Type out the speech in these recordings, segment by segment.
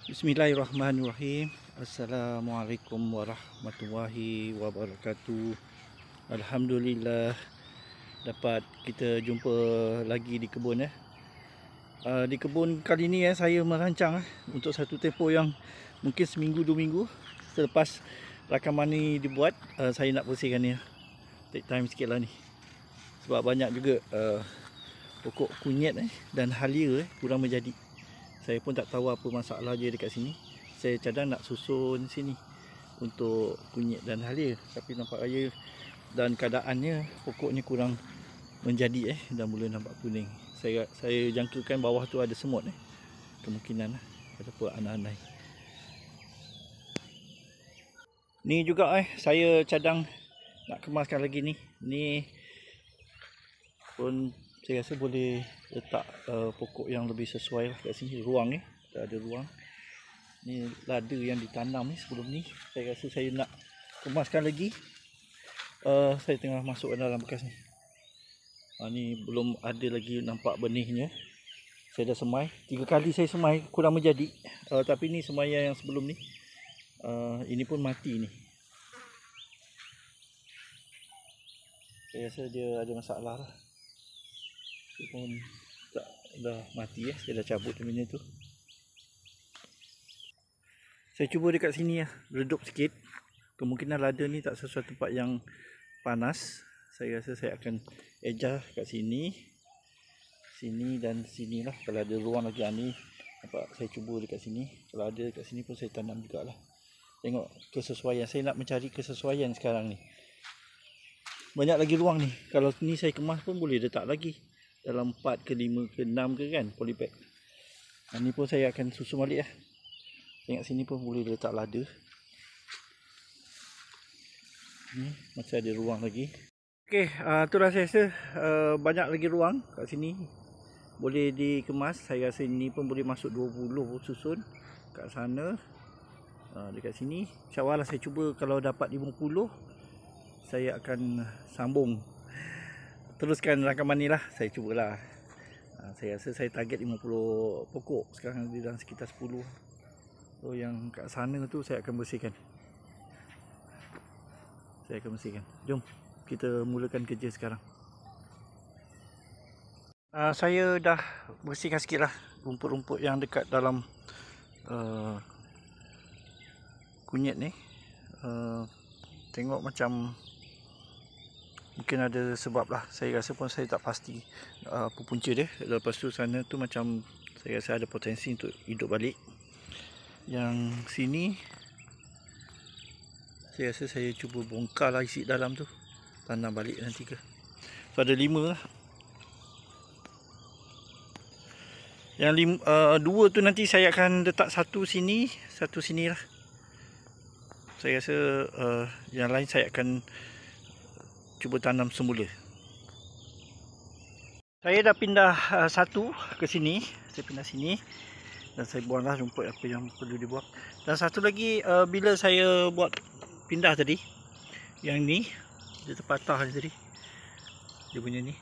Bismillahirrahmanirrahim. Assalamualaikum warahmatullahi wabarakatuh. Alhamdulillah dapat kita jumpa lagi di kebun. Di kebun kali ni saya merancang untuk satu tempoh yang mungkin seminggu 2 minggu selepas rakaman ni dibuat. Saya nak bersihkan ni. Take time sikit lah ni. Sebab banyak juga pokok kunyit dan halia kurang menjadi. Saya pun tak tahu apa masalah dia dekat sini. Saya cadang nak susun sini untuk kunyit dan halia, tapi nampak raya dan keadaannya pokoknya kurang menjadi dan mula nampak kuning. Saya jangkakan bawah tu ada semut kemungkinan ataupun anai-anai. Ni juga saya cadang nak kemaskan lagi ni. Ni pun saya rasa boleh letak pokok yang lebih sesuai kat sini. Ruang ni, tak ada ruang. Ni lada yang ditanam ni sebelum ni. Saya rasa saya nak kemaskan lagi. Saya tengah masuk dalam bekas ni. Ni belum ada lagi nampak benihnya. Saya dah semai. 3 kali saya semai kurang menjadi. Tapi ni semaian yang sebelum ni. Ini pun mati ni. Saya rasa dia ada masalah lah. Pun tak, dah mati saya dah cabut benda tu. Saya cuba dekat sini redup sikit. Kemungkinan lada ni tak sesuai tempat yang panas. Saya rasa saya akan adjust kat sini, sini dan sini lah. Kalau ada ruang lagi ni, nampak saya cuba dekat sini. Kalau ada dekat sini pun saya tanam jugalah. Tengok kesesuaian. Saya nak mencari kesesuaian sekarang ni. Banyak lagi ruang ni. Kalau ni saya kemas pun boleh letak lagi dalam 4 ke 5 ke 6 ke kan polybag. Ni pun saya akan susun balik Tengok sini pun boleh letak lada. Ni masih ada ruang lagi. Okey, itulah saya rasa banyak lagi ruang kat sini. Boleh dikemas. Saya rasa ini pun boleh masuk 20 susun kat sana. Dekat sini InsyaAllah saya cuba kalau dapat 50 saya akan sambung teruskan rakaman ni lah. Saya cubalah. Saya rasa saya target 50 pokok. Sekarang di dalam sekitar 10. So yang kat sana tu saya akan bersihkan. Jom kita mulakan kerja sekarang. Saya dah bersihkan sikit lah rumput-rumput yang dekat dalam kunyit ni. Tengok macam mungkin ada sebab lah. Saya rasa pun saya tak pasti apa punca dia. Lepas tu sana tu macam saya rasa ada potensi untuk hidup balik. Yang sini saya rasa saya cuba bongkar lah isi dalam tu, tanam balik nanti ke. So ada 5 lah. Yang 2 tu nanti saya akan letak satu sini, satu sini lah. Saya rasa yang lain saya akan cuba tanam semula. Saya dah pindah satu ke sini. Saya pindah sini dan saya buanglah rumput apa yang perlu dibuang. Dan satu lagi bila saya buat pindah tadi, yang ni dia terpatah tadi. Dia punya ni.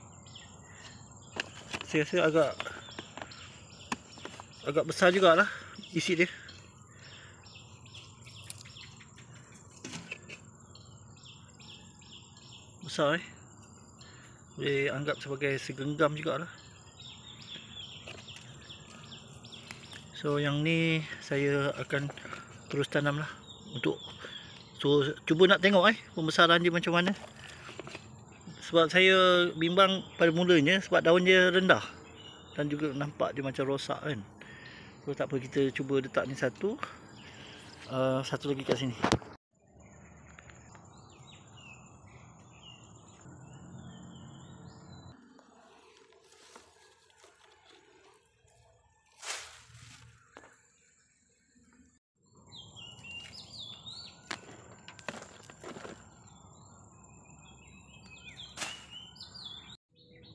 Saya rasa agak besar jugalah isi dia. Besar boleh anggap sebagai segenggam jugalah. So yang ni saya akan terus tanam lah untuk cuba nak tengok pembesaran dia macam mana. Sebab saya bimbang pada mulanya sebab daun dia rendah dan juga nampak dia macam rosak kan. So tak apa, kita cuba letak ni satu lagi kat sini.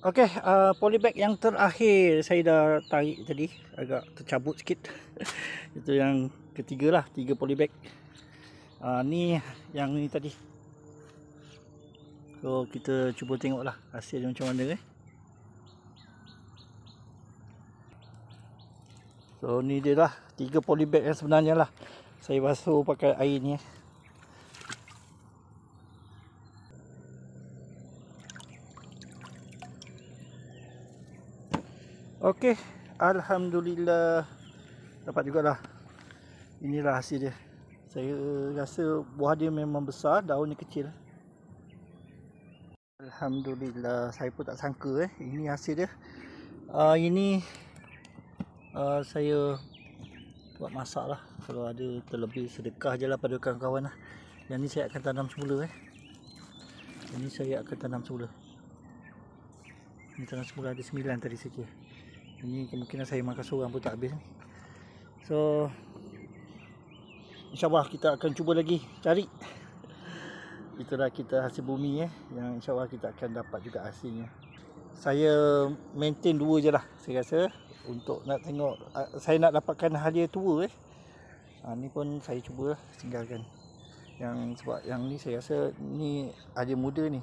Okey, polybag yang terakhir saya dah tarik tadi, agak tercabut sikit. Itu yang ketiga lah, 3 polybag. Ni yang ni tadi. So kita cuba tengoklah hasil macam mana So ni dia lah 3 polybag yang sebenarnya lah. Saya basuh pakai air ni. Okey, alhamdulillah dapat jugalah. Inilah hasil dia. Saya rasa buah dia memang besar, daunnya kecil. Alhamdulillah, saya pun tak sangka ini hasil dia. Ini saya buat masak lah. Kalau ada terlebih sedekah je lah pada kawan-kawan lah. Yang ni saya akan tanam semula Ini saya akan tanam semula. Ini tanam semula ada 9 tadi saya kira. Ini kemungkinan saya makan seorang pun tak habis. So InsyaAllah kita akan cuba lagi cari. Itulah kita hasil bumi yang insyaAllah kita akan dapat juga hasilnya. Saya maintain 2 je lah saya rasa. Untuk nak tengok saya nak dapatkan halia tua ni pun saya cuba tinggalkan. Sebab yang ni saya rasa ni halia muda ni.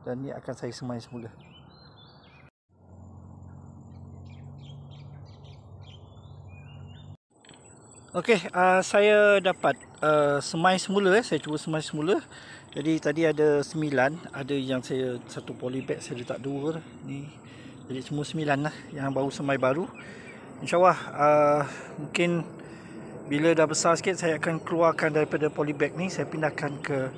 Dan ni akan saya semai semula. Okey, saya dapat semai semula saya cuba semai semula. Jadi tadi ada 9, ada yang saya satu polybag saya letak 2 ni. Jadi semua 9 lah yang baru semai baru. InsyaAllah mungkin bila dah besar sikit saya akan keluarkan daripada polybag ni, saya pindahkan ke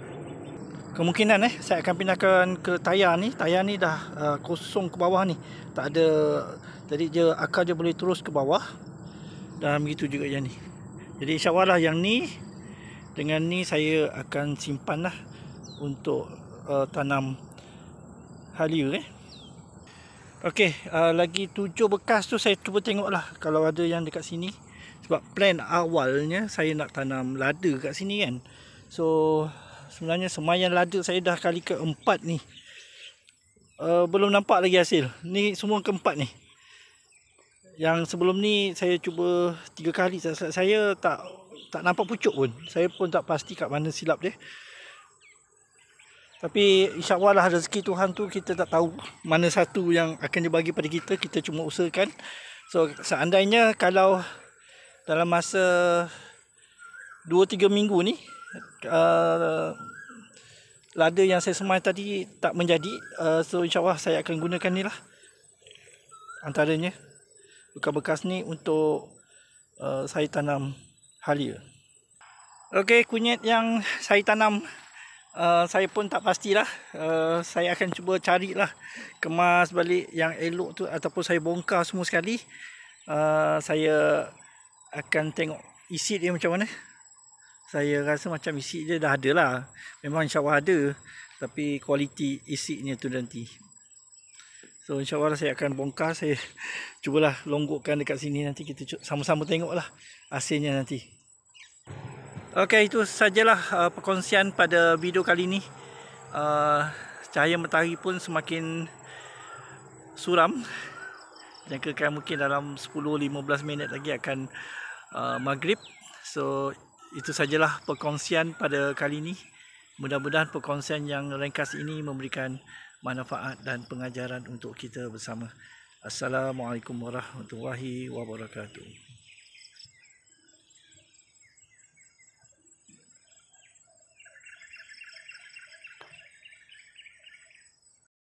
kemungkinan saya akan pindahkan ke tayar ni. Tayar ni dah kosong ke bawah ni. Tak ada, jadi dia akar dia boleh terus ke bawah. Dan begitu juga yang ni. Jadi insyaAllah lah yang ni dengan ni saya akan simpan lah untuk tanam halia Okey, lagi 7 bekas tu saya cuba tengok lah kalau ada yang dekat sini. Sebab plan awalnya saya nak tanam lada kat sini kan. So sebenarnya semaian lada saya dah kali ke-4 ni. Belum nampak lagi hasil. Ni semua ke-4 ni. Yang sebelum ni saya cuba 3 kali. Saya tak nampak pucuk pun. Saya pun tak pasti kat mana silap dia. Tapi insyaAllah lah rezeki Tuhan tu kita tak tahu mana satu yang akan dibagi pada kita. Kita cuma usahakan. So seandainya kalau dalam masa 2-3 minggu ni lada yang saya semai tadi tak menjadi, so insyaAllah saya akan gunakan ni lah antaranya bekas-bekas ni untuk saya tanam halia. Okey, kunyit yang saya tanam saya pun tak pastilah. Saya akan cuba carilah, kemas balik yang elok tu ataupun saya bongkar semua sekali. Saya akan tengok isi dia macam mana. Saya rasa macam isi dia dah ada lah. Memang insyaAllah ada. Tapi kualiti isinya tu nanti. So insyaAllah saya akan bongkar. Saya cubalah longgokkan dekat sini. Nanti kita sama-sama tengoklah hasilnya nanti. Okey, itu sajalah perkongsian pada video kali ini. Cahaya matahari pun semakin suram. Jangkakan mungkin dalam 10-15 minit lagi akan maghrib. So itu sajalah perkongsian pada kali ini. Mudah-mudahan perkongsian yang ringkas ini memberikan manfaat dan pengajaran untuk kita bersama. Assalamualaikum warahmatullahi wabarakatuh.